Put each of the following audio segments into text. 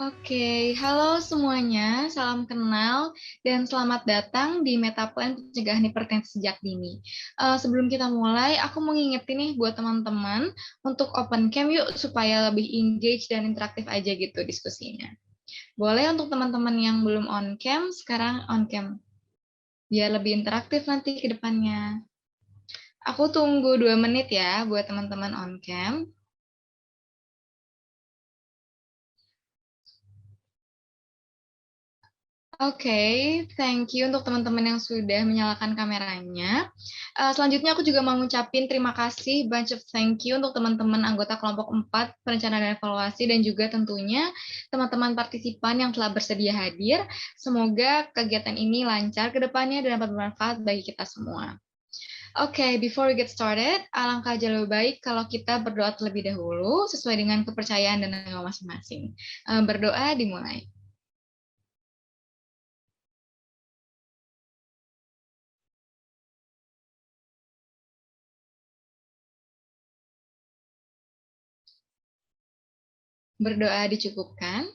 Oke, halo semuanya, salam kenal dan selamat datang di Metaplan Pencegahan Hipertensi Sejak Dini. Sebelum kita mulai, aku mau ngingetin nih buat teman-teman untuk open cam yuk supaya lebih engage dan interaktif aja gitu diskusinya. Boleh untuk teman-teman yang belum on cam, sekarang on cam. Biar lebih interaktif nanti ke depannya. Aku tunggu 2 menit ya buat teman-teman on cam. Oke, thank you untuk teman-teman yang sudah menyalakan kameranya. Selanjutnya aku juga mau ngucapin terima kasih, bunch of thank you untuk teman-teman anggota kelompok 4 perencanaan dan evaluasi dan juga tentunya teman-teman partisipan yang telah bersedia hadir. Semoga kegiatan ini lancar ke depannya dan dapat bermanfaat bagi kita semua. Oke, before we get started, alangkah jauh lebih baik kalau kita berdoa terlebih dahulu sesuai dengan kepercayaan dan agama masing-masing. Berdoa dimulai. Berdoa dicukupkan.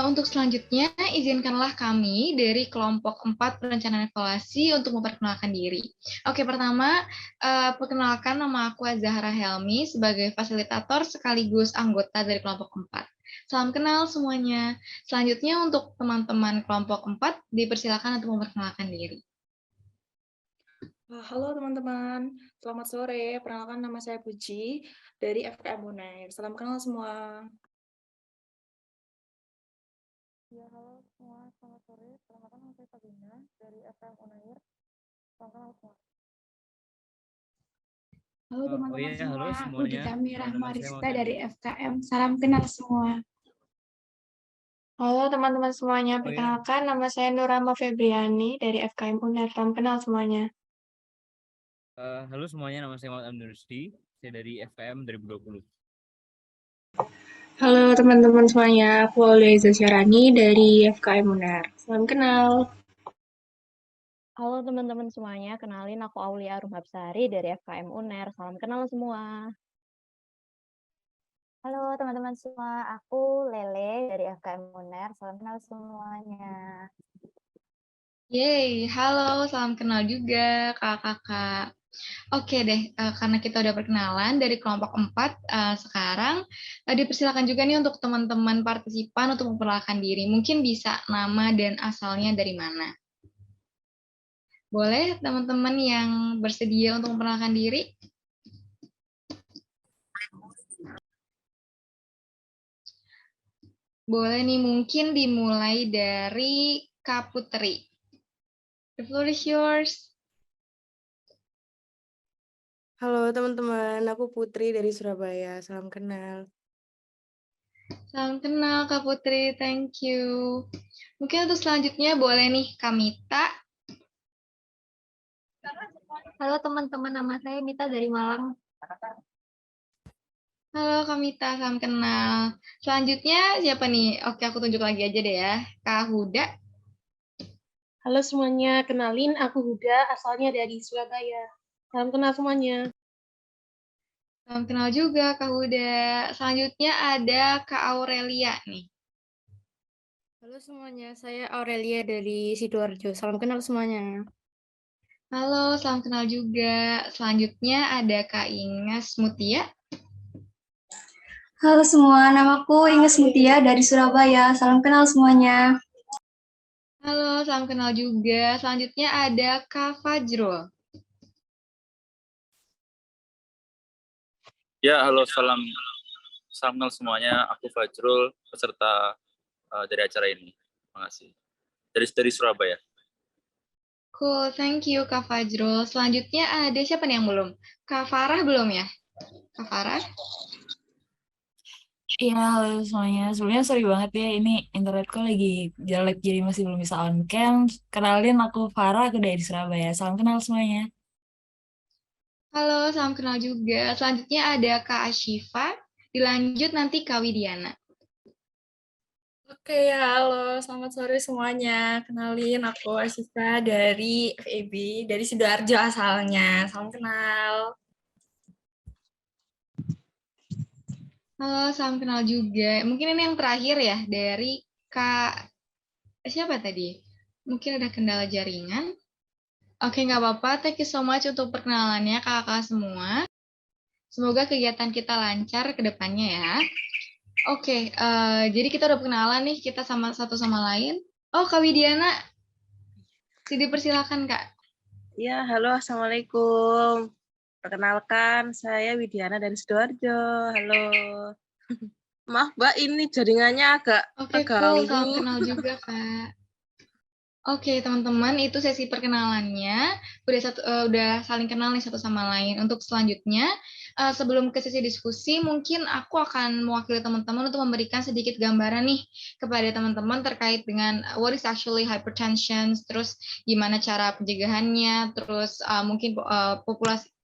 Untuk selanjutnya, izinkanlah kami dari kelompok 4 perencanaan evaluasi untuk memperkenalkan diri. Oke, pertama, perkenalkan nama aku Zahra Helmi sebagai fasilitator sekaligus anggota dari kelompok 4. Salam kenal semuanya. Selanjutnya untuk teman-teman kelompok 4, dipersilakan untuk memperkenalkan diri. Halo teman-teman, selamat sore. Perkenalkan nama saya Puji dari FKM Unair. Salam kenal semua. Ya, halo semua, selamat sore. Perkenalkan nama saya Sabina dari FKM Unair. Salam kenal semua. Halo teman-teman Halo semua, semuanya. Udita Mirah Nama saya Marista Maulana. dari FKM. Salam kenal semua. Halo teman-teman semuanya, perkenalkan nama saya Nurama Febriani dari FKM Unair. Salam kenal semuanya. Halo semuanya, nama saya Muhammad Amir Rusdi. Saya dari FKM 2020. Halo teman-teman semuanya, aku Aulia Syarani dari FKM Unair. Salam kenal. Halo teman-teman semuanya, kenalin aku Aulia Rumhabsari dari FKM UNER. Salam kenal semua. Halo teman-teman semua, aku Lele dari FKM UNER. Salam kenal semuanya. Yeay, halo, salam kenal juga kakak-kakak. Oke deh, karena kita udah perkenalan dari kelompok 4, sekarang dipersilakan juga nih untuk teman-teman partisipan untuk memperkenalkan diri. Mungkin bisa nama dan asalnya dari mana. Boleh teman-teman yang bersedia untuk memperkenalkan diri? Boleh nih, mungkin dimulai dari Kak Putri. The floor is yours. Halo teman-teman, aku Putri dari Surabaya. Salam kenal. Salam kenal Kak Putri, thank you. Mungkin untuk selanjutnya boleh nih Kak Mita. Halo teman-teman, nama saya Mita dari Malang. Halo Kak Mita, salam kenal. Selanjutnya siapa nih? Oke, aku tunjuk lagi aja deh ya. Kak Huda. Halo semuanya, kenalin aku Huda, asalnya dari Surabaya. Salam kenal semuanya. Salam kenal juga Kak Huda. Selanjutnya ada Kak Aurelia nih. Halo semuanya, saya Aurelia dari Sidoarjo. Salam kenal semuanya. Halo, salam kenal juga. Selanjutnya ada Kak Inges Mutia. Halo semua, namaku Inges Mutia dari Surabaya. Salam kenal semuanya. Halo, salam kenal juga. Selanjutnya ada Kak Fajrul. Ya, halo, salam kenal semuanya. Aku Fajrul, peserta dari acara ini. Terima kasih. Dari Surabaya. Cool, thank you Kak Fajrul. Selanjutnya ada siapa nih yang belum? Kak Farah belum ya? Kak Farah? Iya, halo semuanya. Sebenarnya sorry banget ya, ini internetku lagi jelek jadi masih belum bisa on cam. Kenalin aku Farah, aku dari Surabaya. Salam kenal semuanya. Halo, salam kenal juga. Selanjutnya ada Kak Ashifa. Dilanjut nanti Kak Widiana. Oke, halo, selamat sore semuanya. Kenalin, aku Asyifa dari FEB, dari Sidoarjo asalnya. Salam kenal. Halo, salam kenal juga. Mungkin ini yang terakhir ya dari Kak siapa tadi? Mungkin ada kendala jaringan. Oke, nggak apa-apa. Thank you so much untuk perkenalannya kakak semua. Semoga kegiatan kita lancar ke depannya ya. Oke, jadi kita udah kenalan nih, kita sama satu sama lain. Oh, Kak Widiana, dipersilakan Kak. Ya, halo, Assalamualaikum. Perkenalkan, saya Widiana dari Sidoarjo. Halo. Maaf, Mbak, ini jaringannya agak Oke, cool. Salam kenal juga, Kak. Oke, teman-teman, itu sesi perkenalannya. Udah saling kenal nih satu sama lain. Untuk selanjutnya, sebelum ke sesi diskusi, mungkin aku akan mewakili teman-teman untuk memberikan sedikit gambaran nih kepada teman-teman terkait dengan what is actually hypertension, terus gimana cara pencegahannya, terus mungkin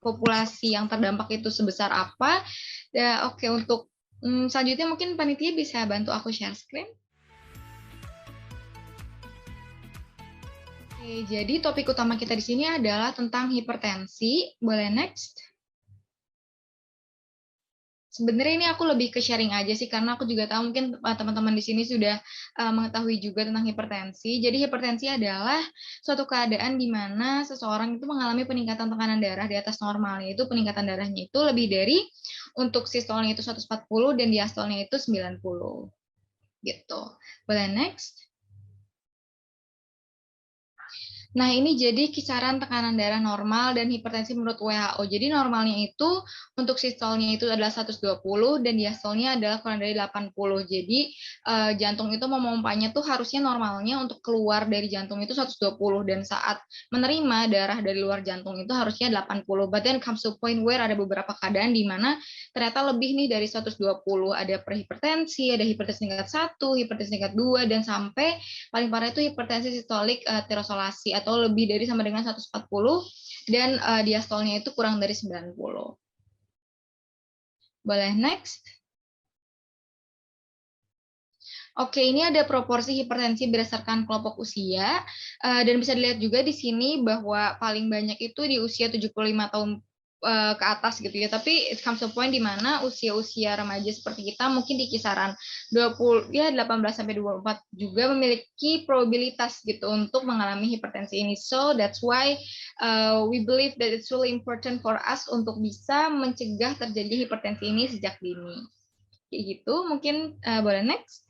populasi yang terdampak itu sebesar apa. Oke, untuk selanjutnya mungkin panitia bisa bantu aku share screen. Oke, jadi topik utama kita di sini adalah tentang hipertensi. Boleh next? Sebenarnya ini aku lebih ke sharing aja sih, karena aku juga tahu mungkin teman-teman di sini sudah mengetahui juga tentang hipertensi. Jadi hipertensi adalah suatu keadaan di mana seseorang itu mengalami peningkatan tekanan darah di atas normal, yaitu peningkatan darahnya itu lebih dari, untuk sistolnya itu 140 dan diastolnya itu 90. Gitu. Boleh next? Nah, ini jadi kisaran tekanan darah normal dan hipertensi menurut WHO. Jadi normalnya itu untuk sistolnya itu adalah 120 dan diastolnya adalah kurang dari 80. Jadi jantung itu memompanya tuh harusnya normalnya untuk keluar dari jantung itu 120 dan saat menerima darah dari luar jantung itu harusnya 80. But then comes to point where ada beberapa keadaan di mana ternyata lebih nih dari 120. Ada prehipertensi, ada hipertensi tingkat 1, hipertensi tingkat 2 dan sampai paling parah itu hipertensi sistolik tirosolasi atau lebih dari sama dengan 140 dan diastolnya itu kurang dari 90. Boleh next? Oke, ini ada proporsi hipertensi berdasarkan kelompok usia dan bisa dilihat juga di sini bahwa paling banyak itu di usia 75 tahun ke atas gitu ya, tapi it comes to point di mana usia-usia remaja seperti kita mungkin di kisaran 18 sampai 24 juga memiliki probabilitas gitu untuk mengalami hipertensi ini. So that's why we believe that it's really important for us untuk bisa mencegah terjadi hipertensi ini sejak dini. Kayak gitu, mungkin boleh next.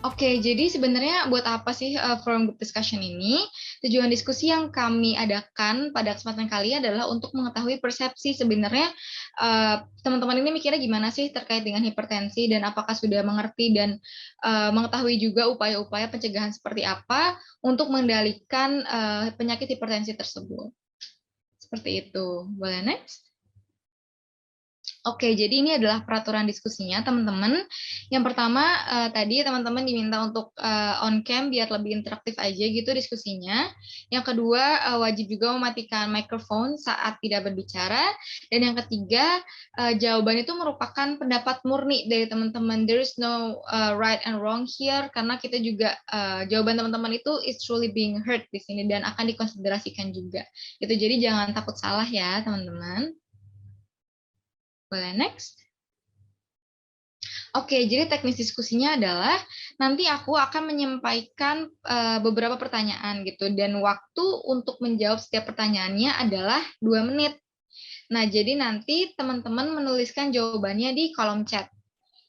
Oke, jadi sebenarnya buat apa sih forum group discussion ini? Tujuan diskusi yang kami adakan pada kesempatan kali adalah untuk mengetahui persepsi sebenarnya teman-teman ini mikirnya gimana sih terkait dengan hipertensi dan apakah sudah mengerti dan mengetahui juga upaya-upaya pencegahan seperti apa untuk mengendalikan penyakit hipertensi tersebut. Seperti itu. Boleh next? Oke, jadi ini adalah peraturan diskusinya, teman-teman. Yang pertama, tadi teman-teman diminta untuk on cam biar lebih interaktif aja gitu diskusinya. Yang kedua, wajib juga mematikan mikrofon saat tidak berbicara. Dan yang ketiga, jawaban itu merupakan pendapat murni dari teman-teman. There is no right and wrong here, karena kita juga, jawaban teman-teman itu is truly being heard di sini dan akan dikonsiderasikan juga. Gitu, jadi jangan takut salah ya, teman-teman. Boleh next? Oke, jadi teknis diskusinya adalah nanti aku akan menyampaikan beberapa pertanyaan gitu dan waktu untuk menjawab setiap pertanyaannya adalah 2 menit. Nah, jadi nanti teman-teman menuliskan jawabannya di kolom chat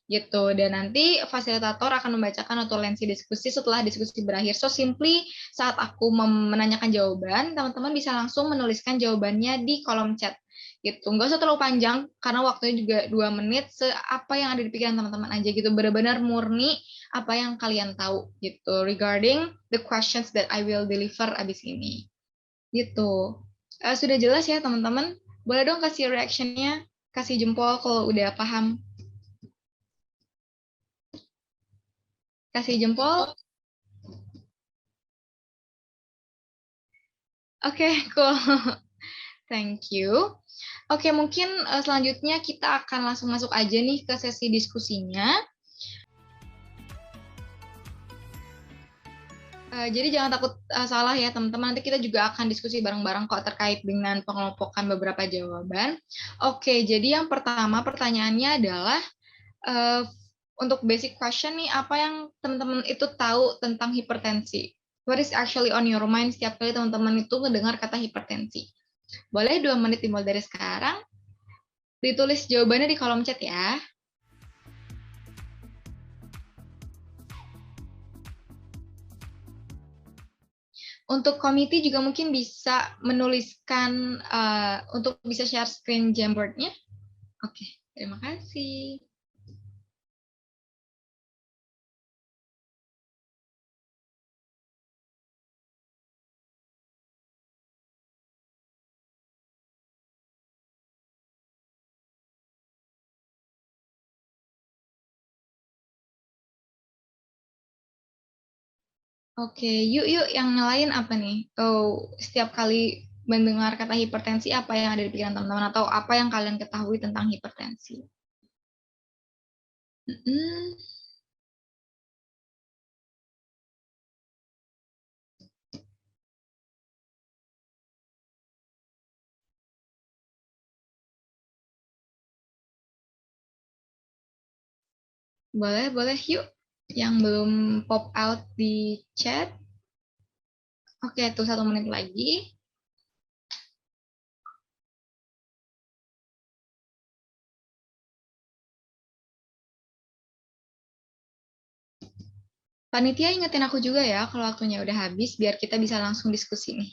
gitu dan nanti fasilitator akan membacakan notulensi diskusi setelah diskusi berakhir. So simply saat aku menanyakan jawaban, teman-teman bisa langsung menuliskan jawabannya di kolom chat. Gitu, nggak usah terlalu panjang karena waktunya juga 2 menit, apa yang ada di pikiran teman-teman aja gitu, benar-benar murni apa yang kalian tahu gitu regarding the questions that I will deliver abis ini gitu. Sudah jelas ya teman-teman? Boleh dong kasih reaction-nya, kasih jempol kalau udah paham. Kasih jempol. Oke, cool. Thank you. Oke, mungkin selanjutnya kita akan langsung masuk aja nih ke sesi diskusinya. Jadi jangan takut salah ya teman-teman. Nanti kita juga akan diskusi bareng-bareng kok terkait dengan pengelompokan beberapa jawaban. Oke, jadi yang pertama pertanyaannya adalah uh, untuk basic question nih, apa yang teman-teman itu tahu tentang hipertensi? What is actually on your mind setiap kali teman-teman itu mendengar kata hipertensi? Boleh 2 menit dimulai dari sekarang. Ditulis jawabannya di kolom chat ya. Untuk komite juga mungkin bisa menuliskan untuk bisa share screen Jamboard-nya. Oke, terima kasih. Oke, yuk yang lain apa nih? Setiap kali mendengar kata hipertensi, apa yang ada di pikiran teman-teman atau apa yang kalian ketahui tentang hipertensi? Boleh yuk. Yang belum pop out di chat. Oke, tuh 1 menit lagi. Panitia ingetin aku juga ya kalau waktunya udah habis biar kita bisa langsung diskusi nih.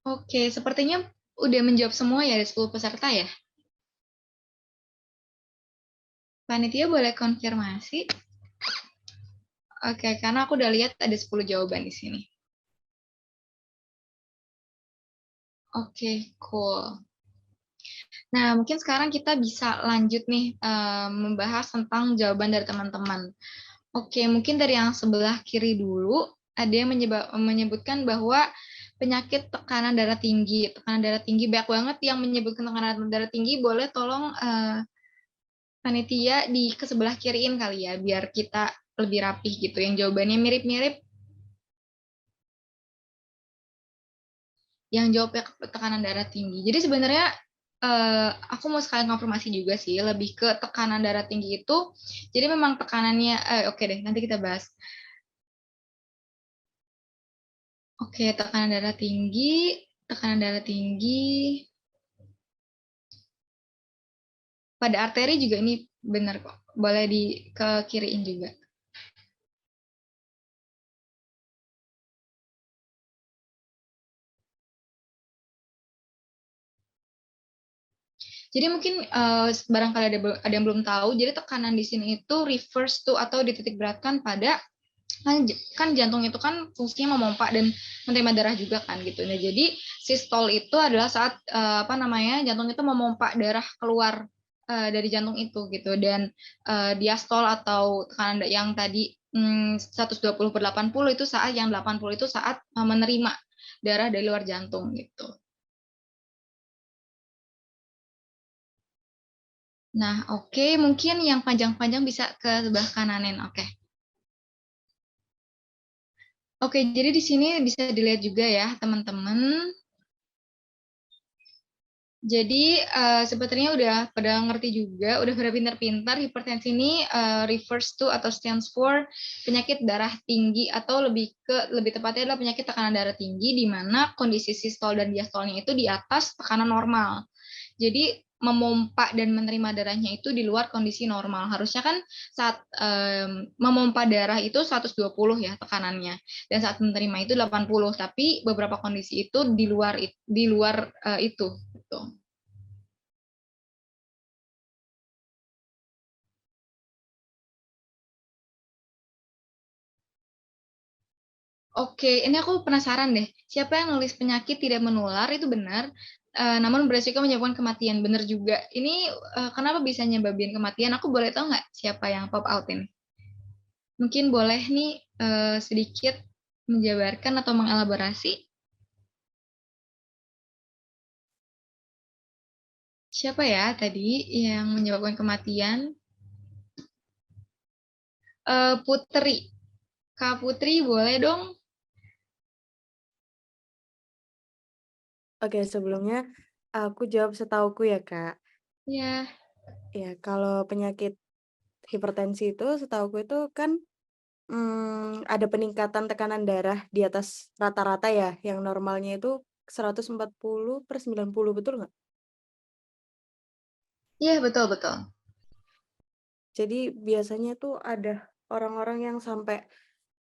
Oke, sepertinya udah menjawab semua ya, ada 10 peserta ya. Panitia boleh konfirmasi? Oke, karena aku udah lihat ada 10 jawaban di sini. Oke, cool. Nah, mungkin sekarang kita bisa lanjut nih membahas tentang jawaban dari teman-teman. Oke, mungkin dari yang sebelah kiri dulu, ada yang menyebutkan bahwa penyakit tekanan darah tinggi. Tekanan darah tinggi, banyak banget yang menyebutkan tekanan darah tinggi. Boleh tolong panitia di ke sebelah kiriin kali ya, biar kita lebih rapih gitu. Yang jawabannya mirip-mirip, yang jawabnya tekanan darah tinggi. Jadi sebenarnya aku mau sekalian konfirmasi juga sih, lebih ke tekanan darah tinggi itu. Jadi memang tekanannya, oke deh, nanti kita bahas. Oke, tekanan darah tinggi. Pada arteri juga ini benar kok, boleh di ke kiriin juga. Jadi mungkin barangkali ada yang belum tahu, jadi tekanan di sini itu refers to atau dititik beratkan pada kan jantung itu kan fungsinya memompa dan menerima darah juga kan gitu. Nah, jadi sistol itu adalah saat jantung itu memompa darah keluar dari jantung itu gitu, dan diastol atau tekanan yang tadi 120/80 itu saat yang 80 itu saat menerima darah dari luar jantung gitu. Nah, oke, mungkin yang panjang-panjang bisa ke sebelah kananin. Oke, jadi di sini bisa dilihat juga ya, teman-teman. Jadi sepertinya udah pada ngerti juga, udah pada pintar-pintar, hipertensi ini refers to atau stands for penyakit darah tinggi atau lebih tepatnya adalah penyakit tekanan darah tinggi di mana kondisi sistol dan diastolnya itu di atas tekanan normal. Jadi memompa dan menerima darahnya itu di luar kondisi normal. Harusnya kan saat memompa darah itu 120 ya tekanannya, dan saat menerima itu 80, tapi beberapa kondisi itu di luar itu gitu. Oke, ini aku penasaran deh. Siapa yang nulis penyakit tidak menular itu benar, namun beresiko menyebabkan kematian. Benar juga. Ini kenapa bisa nyebabin kematian? Aku boleh tahu nggak siapa yang pop out ini? Mungkin boleh nih sedikit menjabarkan atau mengelaborasi. Siapa ya tadi yang menyebabkan kematian? Putri. Kak Putri, boleh dong? Oke, sebelumnya aku jawab setauku ya, Kak. Ya, Ya, kalau penyakit hipertensi itu setauku itu kan ada peningkatan tekanan darah di atas rata-rata ya, yang normalnya itu 140/90, betul nggak? iya betul-betul. Jadi biasanya tuh ada orang-orang yang sampai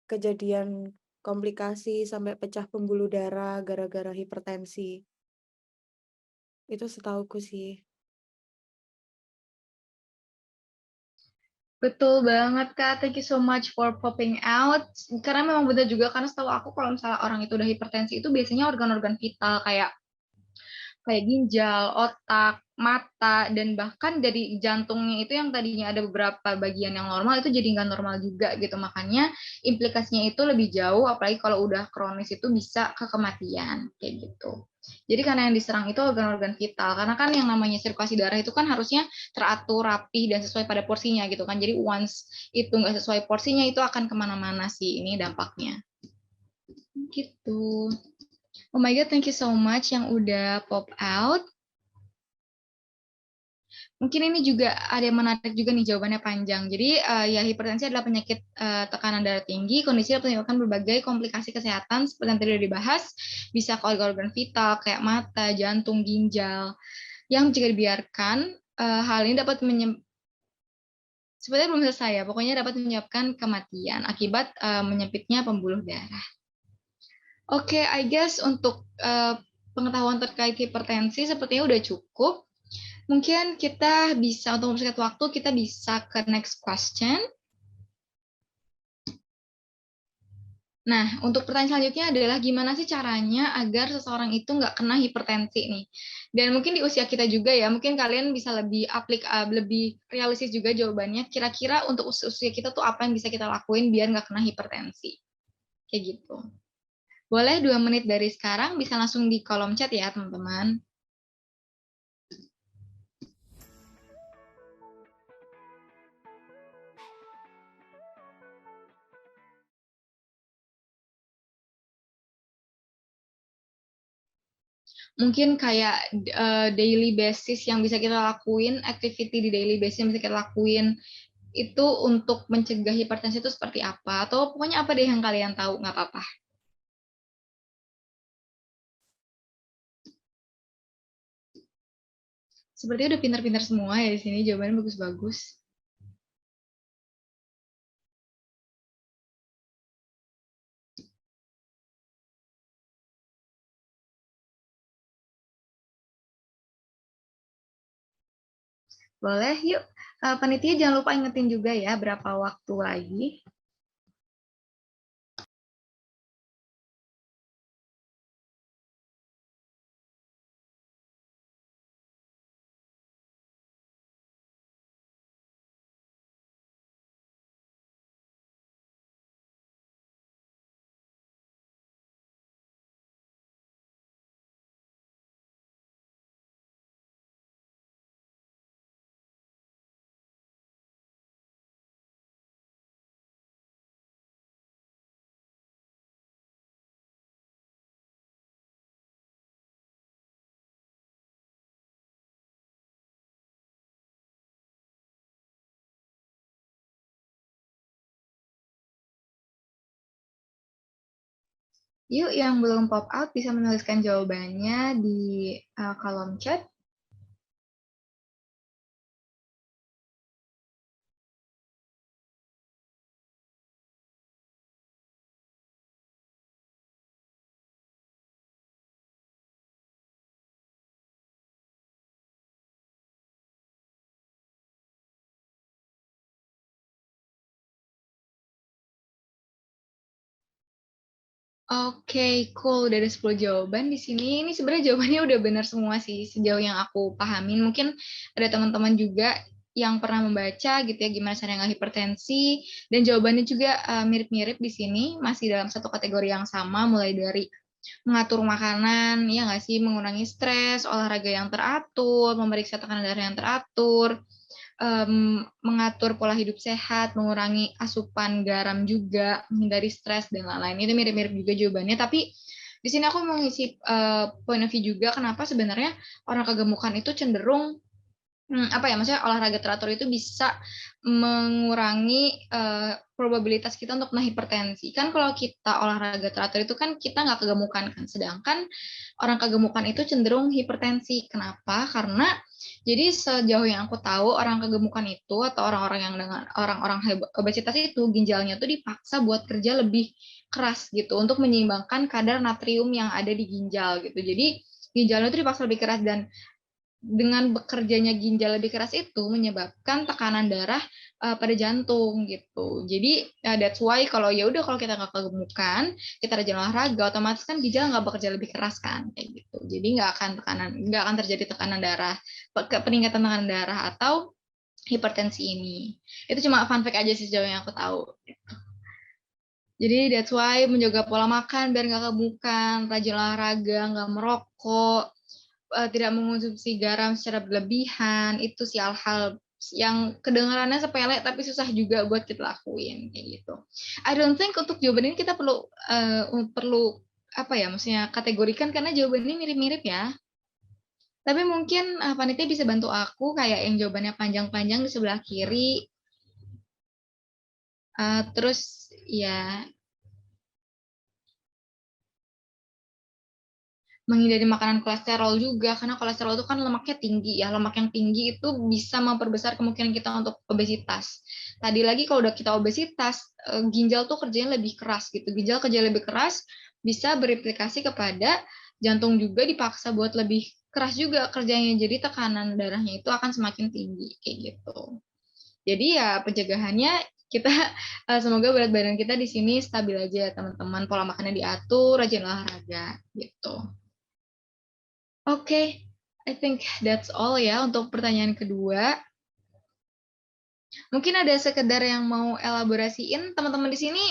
kejadian komplikasi, sampai pecah pembuluh darah gara-gara hipertensi. Itu setauku sih. Betul banget, Kak. Thank you so much for popping out. Karena memang benar juga, karena setahu aku kalau misalnya orang itu udah hipertensi, itu biasanya organ-organ vital kayak ginjal, otak, mata, dan bahkan dari jantungnya itu yang tadinya ada beberapa bagian yang normal, itu jadi nggak normal juga gitu. Makanya implikasinya itu lebih jauh, apalagi kalau udah kronis itu bisa ke kematian, kayak gitu. Jadi karena yang diserang itu organ-organ vital, karena kan yang namanya sirkulasi darah itu kan harusnya teratur, rapih, dan sesuai pada porsinya gitu kan. Jadi once itu nggak sesuai porsinya, itu akan kemana-mana sih ini dampaknya. Gitu. Oh my God, thank you so much yang udah pop out. Mungkin ini juga ada yang menarik juga nih jawabannya panjang. Jadi ya hipertensi adalah penyakit tekanan darah tinggi, kondisi yang menyebabkan berbagai komplikasi kesehatan seperti yang tadi sudah dibahas, bisa ke organ-organ vital kayak mata, jantung, ginjal. Yang jika dibiarkan, hal ini dapat sebenarnya belum selesai ya, pokoknya dapat menyebabkan kematian akibat menyempitnya pembuluh darah. Oke, I guess untuk pengetahuan terkait hipertensi sepertinya udah cukup. Mungkin kita bisa, untuk mempersingkat waktu, kita bisa ke next question. Nah, untuk pertanyaan selanjutnya adalah gimana sih caranya agar seseorang itu nggak kena hipertensi nih? Dan mungkin di usia kita juga ya, mungkin kalian bisa lebih lebih realistis juga jawabannya. Kira-kira untuk usia kita tuh apa yang bisa kita lakuin biar nggak kena hipertensi? Kayak gitu. Boleh 2 menit dari sekarang, bisa langsung di kolom chat ya, teman-teman. Mungkin kayak daily basis yang bisa kita lakuin, activity di daily basis yang bisa kita lakuin, itu untuk mencegah hipertensi itu seperti apa? Atau pokoknya apa deh yang kalian tahu, nggak apa-apa. Sepertinya udah pintar-pintar semua ya di sini, jawabannya bagus-bagus. Boleh, yuk. Panitia jangan lupa ingetin juga ya berapa waktu lagi. Yuk, yang belum pop out bisa menuliskan jawabannya di kolom chat. Oke, cool. Udah ada 10 jawaban di sini. Ini sebenarnya jawabannya udah benar semua sih, sejauh yang aku pahamin. Mungkin ada teman-teman juga yang pernah membaca gitu ya, gimana cara nggak hipertensi. Dan jawabannya juga mirip-mirip di sini, masih dalam satu kategori yang sama, mulai dari mengatur makanan, ya nggak sih, mengurangi stres, olahraga yang teratur, memeriksa tekanan darah yang teratur, mengatur pola hidup sehat, mengurangi asupan garam juga, menghindari stres dan lain-lain. Itu mirip-mirip juga jawabannya, tapi di sini aku mau ngisi point of view juga kenapa sebenarnya orang kegemukan itu cenderung apa ya, maksudnya olahraga teratur itu bisa mengurangi probabilitas kita untuk kena hipertensi. Kan kalau kita olahraga teratur itu kan kita nggak kegemukan kan, sedangkan orang kegemukan itu cenderung hipertensi. Kenapa? Karena jadi sejauh yang aku tahu orang kegemukan itu atau orang-orang yang dengan orang-orang obesitas itu ginjalnya tuh dipaksa buat kerja lebih keras gitu untuk menyeimbangkan kadar natrium yang ada di ginjal gitu. Jadi ginjalnya itu dipaksa lebih keras dan dengan bekerjanya ginjal lebih keras itu menyebabkan tekanan darah pada jantung gitu. Jadi that's why kalau ya udah kalau kita nggak kegemukan, kita rajin olahraga, otomatis kan ginjal nggak bekerja lebih keras kan kayak gitu. Jadi nggak akan terjadi tekanan darah, peningkatan tekanan darah atau hipertensi ini. Itu cuma fun fact aja sih sejauh yang aku tahu. Gitu. Jadi that's why menjaga pola makan biar nggak kegemukan, rajin olahraga, nggak merokok, tidak mengonsumsi garam secara berlebihan, itu sih hal-hal yang kedengarannya sepele tapi susah juga buat kita lakuin kayak gitu. I don't think untuk jawaban ini kita perlu apa ya, maksudnya kategorikan karena jawaban ini mirip-mirip ya. Tapi mungkin panitia bisa bantu aku kayak yang jawabannya panjang-panjang di sebelah kiri. Terus ya menghindari makanan kolesterol juga, karena kolesterol itu kan lemaknya tinggi ya, lemak yang tinggi itu bisa memperbesar kemungkinan kita untuk obesitas. Tadi lagi kalau udah kita obesitas, ginjal tuh kerjanya lebih keras gitu, ginjal kerja lebih keras bisa berimplikasi kepada jantung juga dipaksa buat lebih keras juga kerjanya, jadi tekanan darahnya itu akan semakin tinggi kayak gitu. Jadi ya pencegahannya kita semoga berat badan kita di sini stabil aja teman-teman, pola makannya diatur, rajin olahraga gitu. Oke, I think that's all ya untuk pertanyaan kedua. Mungkin ada sekedar yang mau elaborasiin teman-teman di sini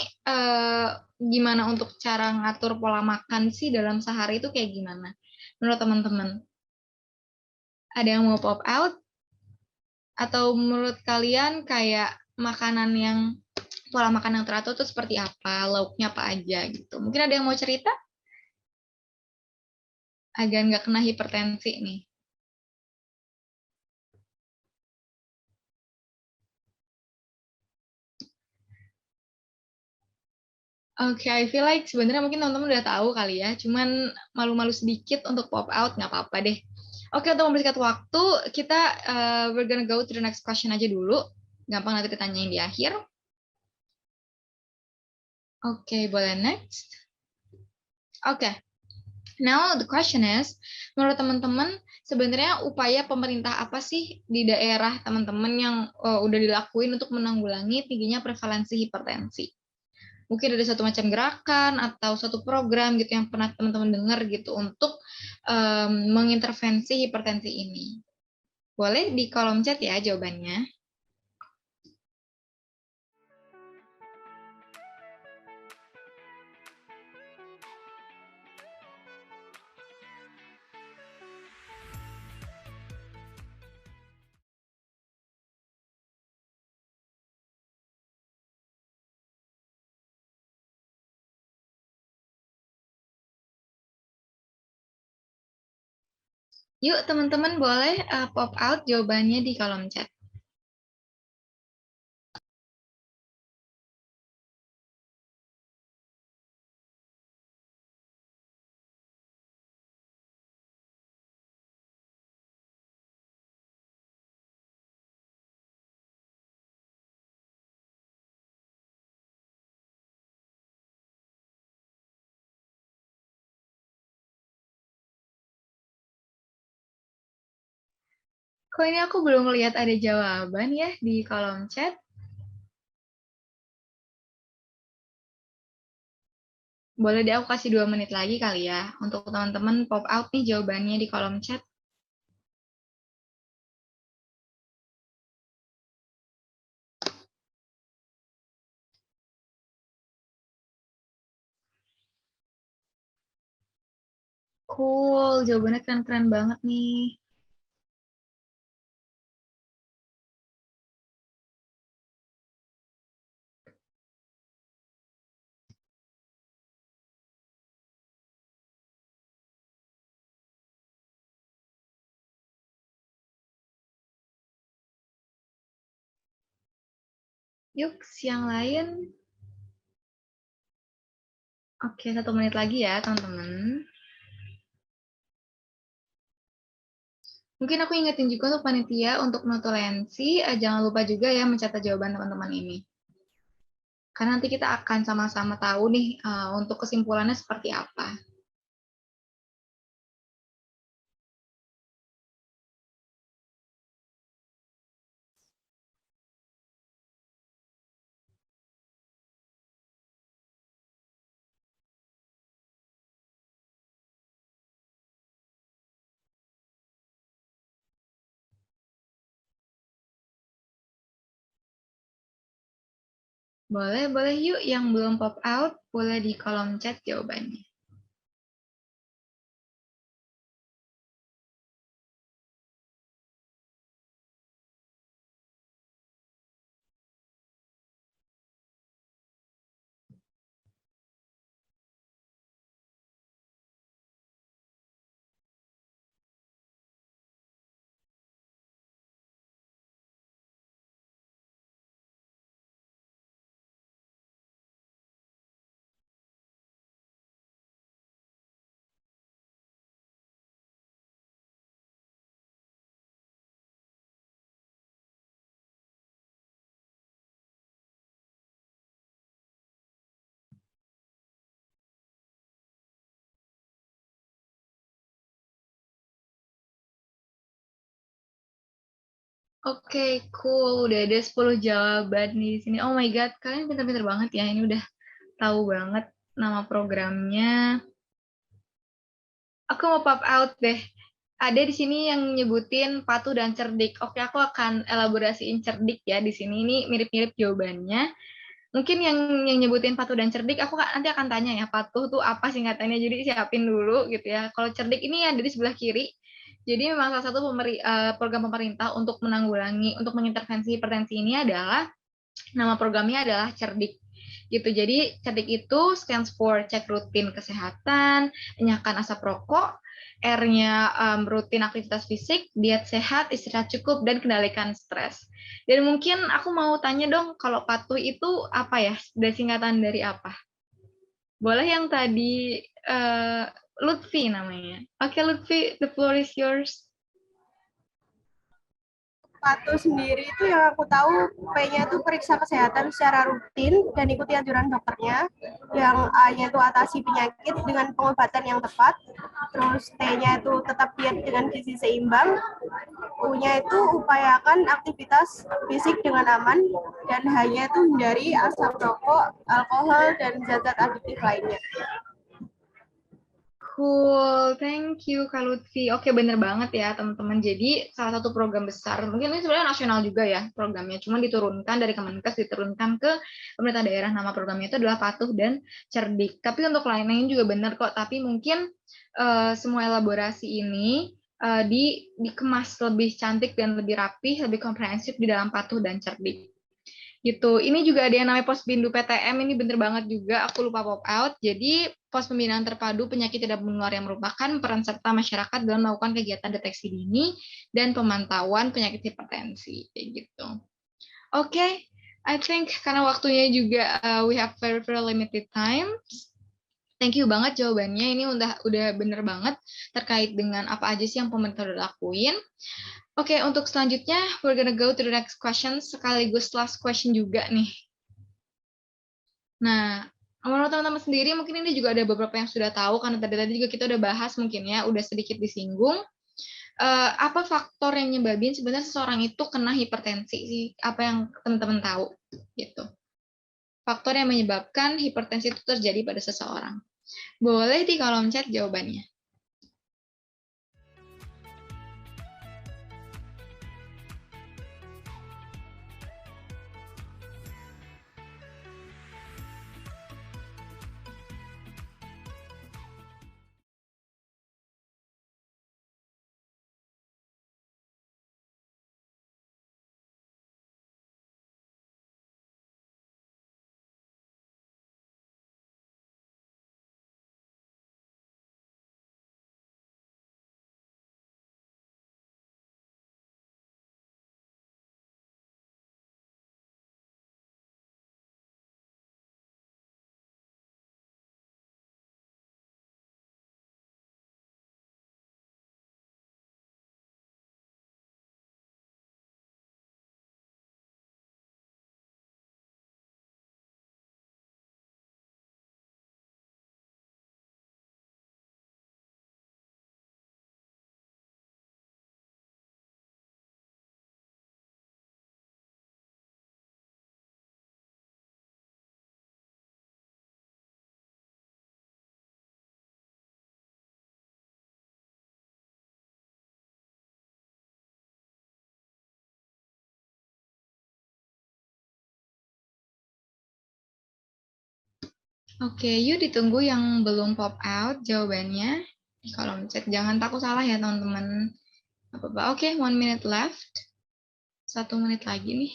gimana untuk cara ngatur pola makan sih dalam sehari itu kayak gimana? Menurut teman-teman? Ada yang mau pop out? Atau menurut kalian kayak makanan yang pola makan yang teratur itu seperti apa? Lauknya apa aja gitu? Mungkin ada yang mau cerita? Agar nggak kena hipertensi nih. Oke, I feel like sebenarnya mungkin teman-teman udah tahu kali ya, cuman malu-malu sedikit untuk pop out, nggak apa-apa deh. Oke, untuk mempersingkat waktu, kita we're gonna go to the next question aja dulu. Gampang nanti ditanyain di akhir. Oke, boleh next. Oke, now the question is, menurut teman-teman, sebenarnya upaya pemerintah apa sih di daerah teman-teman yang udah dilakuin untuk menanggulangi tingginya prevalensi hipertensi? Mungkin ada satu macam gerakan atau satu program gitu yang pernah teman-teman dengar gitu untuk mengintervensi hipertensi ini. Boleh di kolom chat ya jawabannya. Yuk teman-teman boleh pop out jawabannya di kolom chat. Kok ini aku belum lihat ada jawaban ya di kolom chat? Boleh deh aku kasih 2 menit lagi kali ya untuk teman-teman pop out nih jawabannya di kolom chat. Cool, jawabannya keren-keren banget nih. Yuk, yang lain. Oke, 1 menit lagi ya, teman-teman. Mungkin aku ingetin juga untuk panitia, untuk notulensi, jangan lupa juga ya mencatat jawaban teman-teman ini. Karena nanti kita akan sama-sama tahu nih untuk kesimpulannya seperti apa. Boleh yuk yang belum pop out, boleh di kolom chat jawabannya. Oke, cool. Udah ada 10 jawaban di sini. Oh my God, kalian pintar-pintar banget ya. Ini udah tahu banget nama programnya. Aku mau pop out deh. Ada di sini yang nyebutin patuh dan cerdik. Oke, aku akan elaborasiin cerdik ya di sini. Ini mirip-mirip jawabannya. Mungkin yang nyebutin patuh dan cerdik, aku nanti akan tanya ya, patuh tuh apa singkatannya. Jadi siapin dulu gitu ya. Kalau cerdik ini ada di sebelah kiri. Jadi memang salah satu program pemerintah untuk menanggulangi, untuk mengintervensi hipertensi ini adalah, nama programnya adalah cerdik. Gitu. Jadi cerdik itu stands for cek rutin kesehatan, enyahkan asap rokok, R-nya rutin aktivitas fisik, diet sehat, istirahat cukup, dan kendalikan stres. Dan mungkin aku mau tanya dong, kalau patuh itu apa ya? Dari singkatan dari apa? Boleh yang tadi Lutfi namanya. Oke, Lutfi, the floor is yours. Patuh sendiri itu yang aku tahu P-nya itu periksa kesehatan secara rutin dan ikuti anjuran dokternya. Yang A-nya itu atasi penyakit dengan pengobatan yang tepat. Terus T-nya itu tetap diet dengan gizi seimbang. U-nya itu upayakan aktivitas fisik dengan aman. Dan H-nya itu hindari asap rokok, alkohol, dan zat-zat adiktif lainnya. Cool, thank you Kak Lutfi. Oke, bener banget ya teman-teman. Jadi salah satu program besar, mungkin ini sebenarnya nasional juga ya programnya, cuma diturunkan dari Kemenkes, diturunkan ke pemerintah daerah. Nama programnya itu adalah Patuh dan Cerdik. Tapi untuk lain-lain juga benar kok, tapi mungkin semua elaborasi ini dikemas lebih cantik dan lebih rapih, lebih komprehensif di dalam Patuh dan Cerdik. Gitu. Ini juga ada yang namanya Posbindu PTM, ini bener banget juga, aku lupa pop out. Jadi Pos Pembinaan Terpadu Penyakit Tidak Menular yang merupakan peran serta masyarakat dalam melakukan kegiatan deteksi dini dan pemantauan penyakit hipertensi, kayak gitu. Oke, I think karena waktunya juga we have very limited time. Thank you banget jawabannya, ini udah bener banget terkait dengan apa aja sih yang pemerintah udah lakuin. Oke, untuk selanjutnya, we're gonna go to the next question, sekaligus last question juga nih. Nah, menurut teman-teman sendiri, mungkin ini juga ada beberapa yang sudah tahu, karena tadi juga kita udah bahas mungkin ya, udah sedikit disinggung. Apa faktor yang nyebabin sebenarnya seseorang itu kena hipertensi sih? Apa yang teman-teman tahu? Gitu. faktor yang menyebabkan hipertensi itu terjadi pada seseorang? Boleh di kolom chat jawabannya. Oke, yuk ditunggu yang belum pop out jawabannya di kolom chat. Jangan takut salah ya teman-teman. Apa-apa. Oke, 1 minute left. 1 menit lagi nih.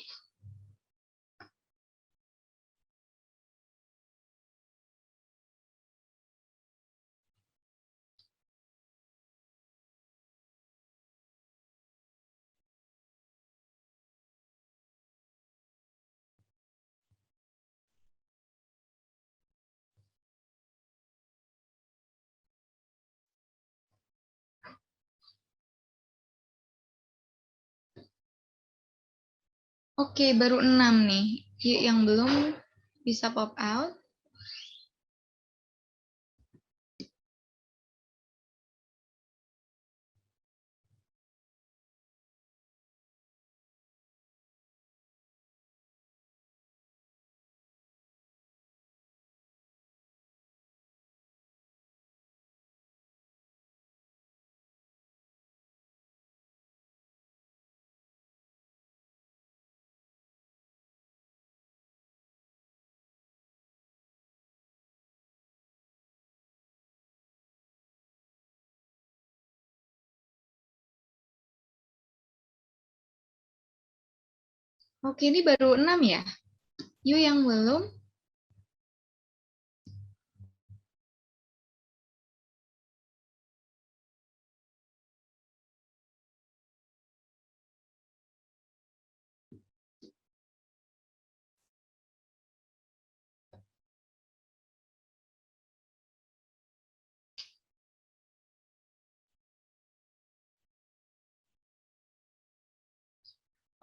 Oke, baru 6 nih. Yuk yang belum bisa pop out. Oke, ini baru 6 ya. Yuk yang belum.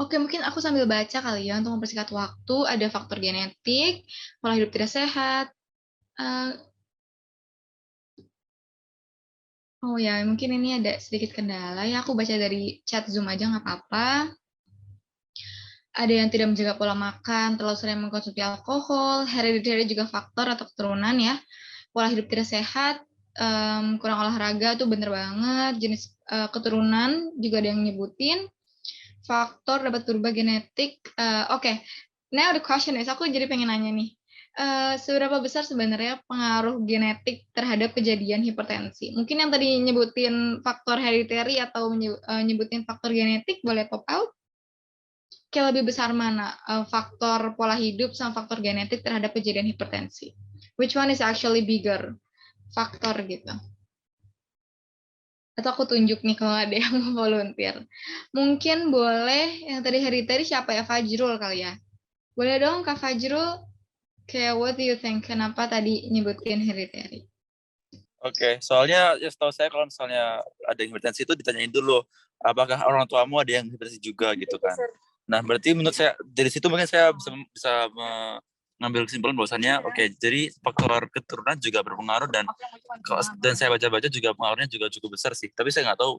Oke, mungkin aku sambil baca kali ya untuk mempersingkat waktu. Ada faktor genetik, pola hidup tidak sehat. Oh ya, mungkin ini ada sedikit kendala ya. Aku baca dari chat Zoom aja nggak apa-apa. Ada yang tidak menjaga pola makan, terlalu sering mengkonsumsi alkohol, hereditary juga faktor atau keturunan ya. Pola hidup tidak sehat, kurang olahraga tuh bener banget. Jenis keturunan juga ada yang nyebutin. Faktor dapat berubah genetik. Oke. Now the question is, aku jadi pengen nanya nih. Seberapa besar sebenarnya pengaruh genetik terhadap kejadian hipertensi? Mungkin yang tadi nyebutin faktor hereditary atau nyebutin faktor genetik, boleh pop out? Kayak lebih besar mana faktor pola hidup sama faktor genetik terhadap kejadian hipertensi? Which one is actually bigger faktor gitu? Atau aku tunjuk nih kalau ada yang mau volunteer. Mungkin boleh yang tadi hereditary siapa ya? Fajrul kali ya? Boleh dong Kak Fajrul? Kayak what do you think? Kenapa tadi nyebutin hereditary? Oke, soalnya ya setahu saya kalau misalnya ada yang hipertensi itu ditanyain dulu, apakah orang tuamu ada yang hipertensi juga gitu kan. Nah, berarti menurut saya dari situ mungkin saya bisa mengambil kesimpulan bahwasannya oke, jadi faktor keturunan juga berpengaruh dan saya baca-baca juga pengaruhnya juga cukup besar sih. Tapi saya nggak tahu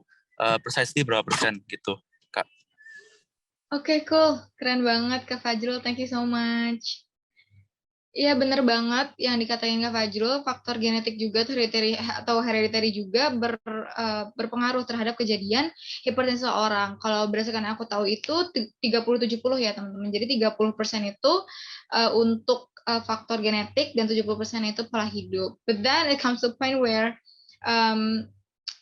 precisely berapa persen gitu, Kak. Oke, cool. Keren banget Kak Fajrul. Thank you so much. Iya bener banget yang dikatain Kak Fajrul, faktor genetik juga atau hereditary juga berpengaruh terhadap kejadian hipertensi seorang. Kalau berdasarkan yang aku tahu itu 30-70 ya teman-teman. Jadi 30% itu untuk faktor genetik dan 70% itu pola hidup. But then it comes to a point where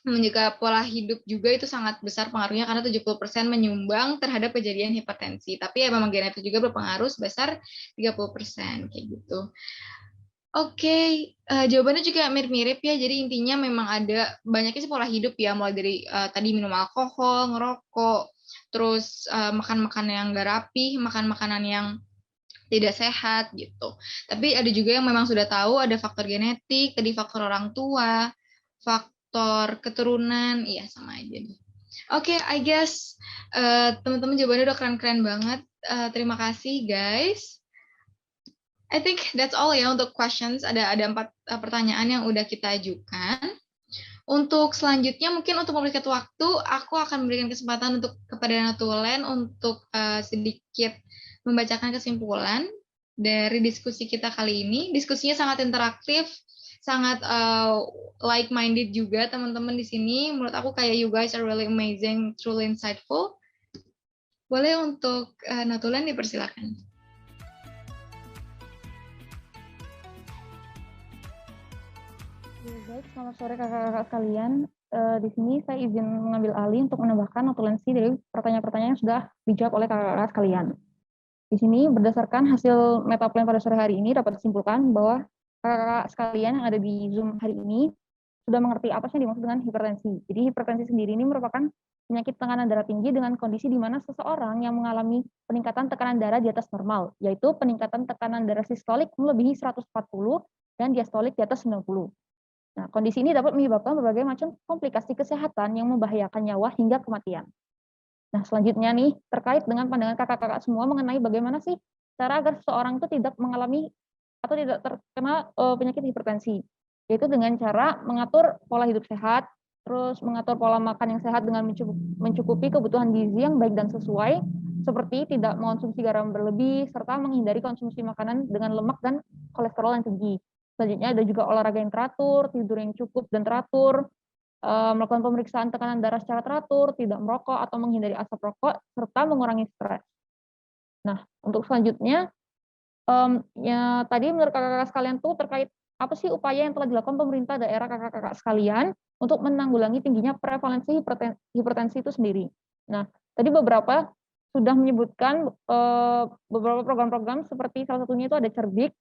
menjaga pola hidup juga itu sangat besar pengaruhnya karena 70% menyumbang terhadap kejadian hipertensi. Tapi ya memang genetik juga berpengaruh sebesar 30% kayak gitu. Oke, jawabannya juga mirip-mirip ya. Jadi intinya memang ada banyaknya sih pola hidup ya, mulai dari tadi minum alkohol, ngerokok, terus makan makanan yang nggak rapi, makan makanan yang tidak sehat gitu. Tapi ada juga yang memang sudah tahu ada faktor genetik, tadi faktor orang tua, faktor keturunan, iya sama aja nih. Oke, I guess teman-teman jawabannya udah keren-keren banget. Terima kasih guys. I think that's all ya untuk questions. Ada 4 pertanyaan yang udah kita ajukan. Untuk selanjutnya mungkin untuk mempercepat waktu, aku akan memberikan kesempatan kepada Natulen untuk sedikit membacakan kesimpulan dari diskusi kita kali ini. Diskusinya sangat interaktif, sangat like-minded juga teman-teman di sini. Menurut aku kayak you guys are really amazing, truly insightful. Boleh untuk Natulen dipersilakan. Baik, selamat sore kakak-kakak sekalian. Di sini saya izin mengambil alih untuk menambahkan notulensi dari pertanyaan-pertanyaan yang sudah dijawab oleh kakak-kakak sekalian. Di sini berdasarkan hasil metaplan pada sore hari ini dapat disimpulkan bahwa kakak-kakak sekalian yang ada di Zoom hari ini sudah mengerti apa sih yang dimaksud dengan hipertensi. Jadi hipertensi sendiri ini merupakan penyakit tekanan darah tinggi dengan kondisi di mana seseorang yang mengalami peningkatan tekanan darah di atas normal, yaitu peningkatan tekanan darah sistolik melebihi 140 dan diastolik di atas 90. Nah, kondisi ini dapat menyebabkan berbagai macam komplikasi kesehatan yang membahayakan nyawa hingga kematian. Nah, selanjutnya nih, terkait dengan pandangan kakak-kakak semua mengenai bagaimana sih cara agar seseorang itu tidak mengalami atau tidak terkena penyakit hipertensi, yaitu dengan cara mengatur pola hidup sehat, terus mengatur pola makan yang sehat dengan mencukupi kebutuhan gizi yang baik dan sesuai, seperti tidak mengonsumsi garam berlebih, serta menghindari konsumsi makanan dengan lemak dan kolesterol yang tinggi. Selanjutnya ada juga olahraga yang teratur, tidur yang cukup dan teratur, melakukan pemeriksaan tekanan darah secara teratur, tidak merokok atau menghindari asap rokok, serta mengurangi stres. Nah, untuk selanjutnya, ya tadi menurut kakak-kakak sekalian tuh terkait apa sih upaya yang telah dilakukan pemerintah daerah kakak-kakak sekalian untuk menanggulangi tingginya prevalensi hipertensi itu sendiri. Nah, tadi beberapa sudah menyebutkan beberapa program-program seperti salah satunya itu ada Cerbik,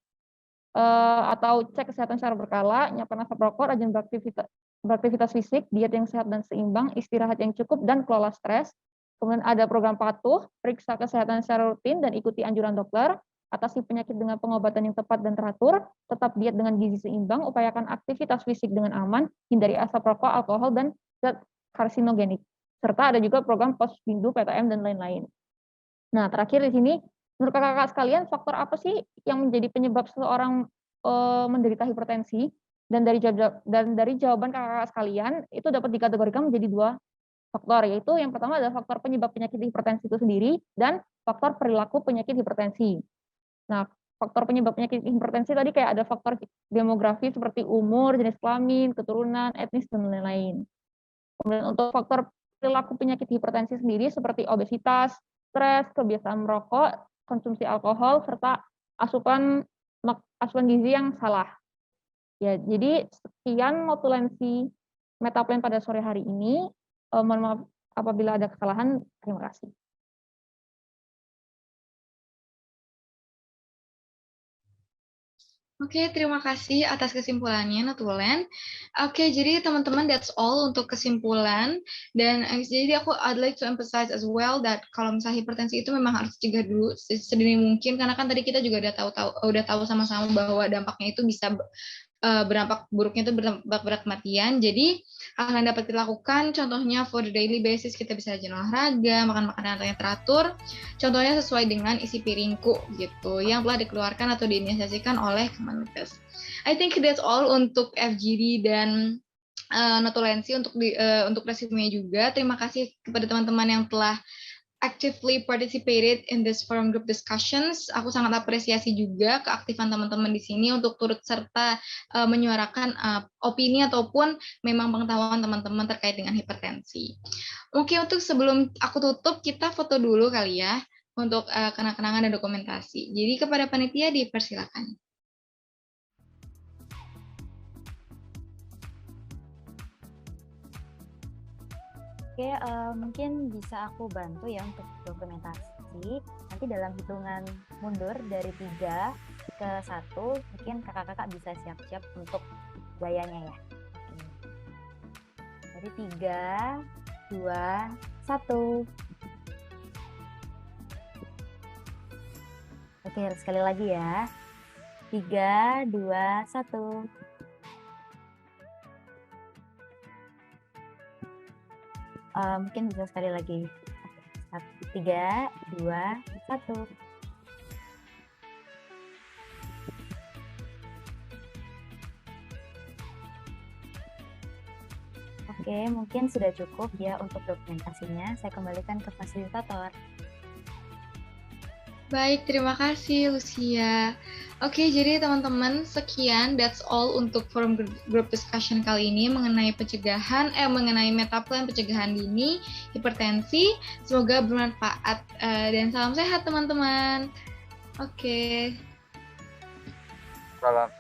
atau cek kesehatan secara berkala, nyiapkan asap rokok, rajin beraktivitas fisik, diet yang sehat dan seimbang, istirahat yang cukup, dan kelola stres. Kemudian ada program patuh, periksa kesehatan secara rutin dan ikuti anjuran dokter, atasi penyakit dengan pengobatan yang tepat dan teratur, tetap diet dengan gizi seimbang, upayakan aktivitas fisik dengan aman, hindari asap rokok, alkohol, dan zat karsinogenik. Serta ada juga program posbindu, PTM, dan lain-lain. Nah, terakhir di sini, menurut kakak-kakak sekalian, faktor apa sih yang menjadi penyebab seseorang menderita hipertensi? Dan dari jawaban kakak-kakak sekalian, itu dapat dikategorikan menjadi 2 faktor, yaitu yang pertama adalah faktor penyebab penyakit hipertensi itu sendiri, dan faktor perilaku penyakit hipertensi. Nah, faktor penyebab penyakit hipertensi tadi kayak ada faktor demografi seperti umur, jenis kelamin, keturunan, etnis, dan lain-lain. Kemudian untuk faktor perilaku penyakit hipertensi sendiri seperti obesitas, stres, kebiasaan merokok, konsumsi alkohol, serta asupan gizi yang salah. Ya, jadi sekian notulensi metaplan pada sore hari ini. Mohon maaf apabila ada kesalahan. Terima kasih. Oke, terima kasih atas kesimpulannya, Natulen. Oke, jadi teman-teman, that's all untuk kesimpulan. Dan jadi I'd like to emphasize as well that kalau misalnya hipertensi itu memang harus dicegah dulu sedini mungkin, karena kan tadi kita juga udah tahu sama-sama bahwa dampaknya itu bisa berdampak buruknya itu berdampak pada kematian. Jadi hal yang dapat dilakukan contohnya for the daily basis kita bisa rajin olahraga, makan makanan yang teratur, contohnya sesuai dengan isi piringku gitu yang telah dikeluarkan atau diinisiasikan oleh Kemenkes. I think that's all untuk FGD dan notulensi untuk resumenya juga. Terima kasih kepada teman-teman yang telah actively participated in this forum group discussions. Aku sangat apresiasi juga keaktifan teman-teman di sini untuk turut serta menyuarakan opini ataupun memang pengetahuan teman-teman terkait dengan hipertensi. Oke, untuk sebelum aku tutup, kita foto dulu kali ya untuk kenang-kenangan dan dokumentasi. Jadi kepada panitia dipersilakan. Oke, mungkin bisa aku bantu ya untuk dokumentasi. Nanti dalam hitungan mundur dari 3 ke 1, mungkin kakak-kakak bisa siap-siap untuk gayanya ya. Oke. Dari 3, 2, 1. Oke, sekali lagi ya. 3, 2, 1. Mungkin bisa sekali lagi. 3, 2, 1. Oke, mungkin sudah cukup ya untuk dokumentasinya. Saya kembalikan ke fasilitator. Baik, terima kasih Lucia. Oke, jadi teman-teman, sekian that's all untuk forum group discussion kali ini mengenai mengenai metaplan pencegahan dini hipertensi. Semoga bermanfaat dan salam sehat teman-teman. Oke. Salam.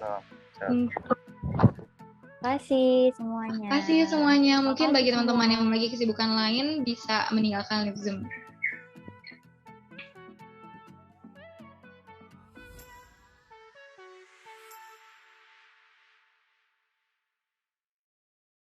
Terima kasih semuanya. Terima kasih semuanya. Mungkin bagi teman-teman yang memiliki kesibukan lain bisa meninggalkan live Zoom.